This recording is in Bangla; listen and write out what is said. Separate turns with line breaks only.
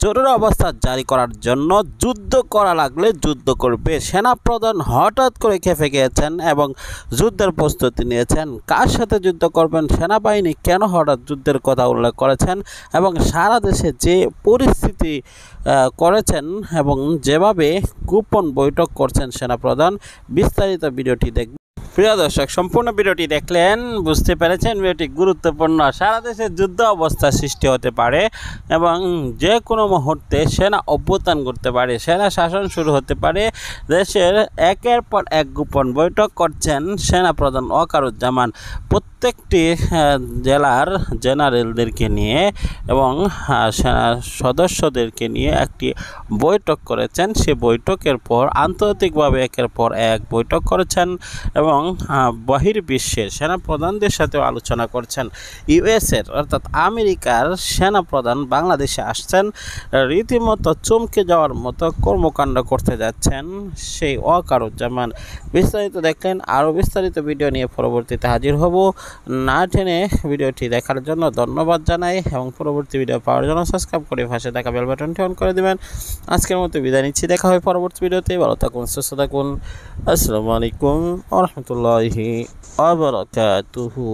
জরুরি অবস্থা জারি করার জন্য যুদ্ধ করা লাগলে যুদ্ধ করবে। সেনাপ্রধান হঠাৎ করে খেপে গিয়েছেন এবং যুদ্ধের প্রস্তুতি নিয়েছেন। কার সাথে যুদ্ধ করবেন, সেনাবাহিনী কেন হঠাৎ যুদ্ধের কথা উল্লেখ করেছেন এবং সারা দেশে যে পরিস্থিতি করেছেন এবং যেভাবে গোপন বৈঠক করছেন সেনাপ্রধান, বিস্তারিত ভিডিওটি দেখবেন। প্রিয় দর্শক, সম্পূর্ণ ভিডিওটি দেখলেন, বুঝতে পেরেছেন ভিডিওটি গুরুত্বপূর্ণ। সারা দেশে যুদ্ধ অবস্থা সৃষ্টি হতে পারে এবং যে কোনো মুহূর্তে সেনা অভ্যুত্থান করতে পারে, সেনা শাসন শুরু হতে পারে। দেশের একের পর এক গোপন বৈঠক করছেন সেনাপ্রধান ওয়াকারুজ্জামান। প্রত্যেকটি জেলার জেনারেলদেরকে নিয়ে এবং সেনা সদস্যদেরকে নিয়ে একটি বৈঠক করেছেন। সে বৈঠকের পর আন্তর্জাতিকভাবে একের পর এক বৈঠক করেছেন এবং বহির্বিশ্বের সেনাপ্রধানদের সাথেও আলোচনা করছেন। ইউএসের অর্থাৎ আমেরিকার সেনাপ্রধান বাংলাদেশে আসছেন, রীতিমতো চমকে যাওয়ার মতো কর্মকাণ্ড করতে যাচ্ছেন সেই ওয়াকারুজ্জামান। বিস্তারিত দেখলেন, আরও বিস্তারিত ভিডিও নিয়ে পরবর্তীতে হাজির হব। না টেনে ভিডিওটি দেখার জন্য ধন্যবাদ জানাই এবং পরবর্তী ভিডিও পাওয়ার জন্য সাবস্ক্রাইব করে পাশে থাকা বেল বাটনটি অন করে দেবেন। আজকের মতো বিদায় নিচ্ছি, দেখা হয় পরবর্তী ভিডিওতে। ভালো থাকুন, সুস্থ থাকুন। আসসালামু আলাইকুম ওয়া রাহমাতুল্লাহি ওয়া বারাকাতুহু।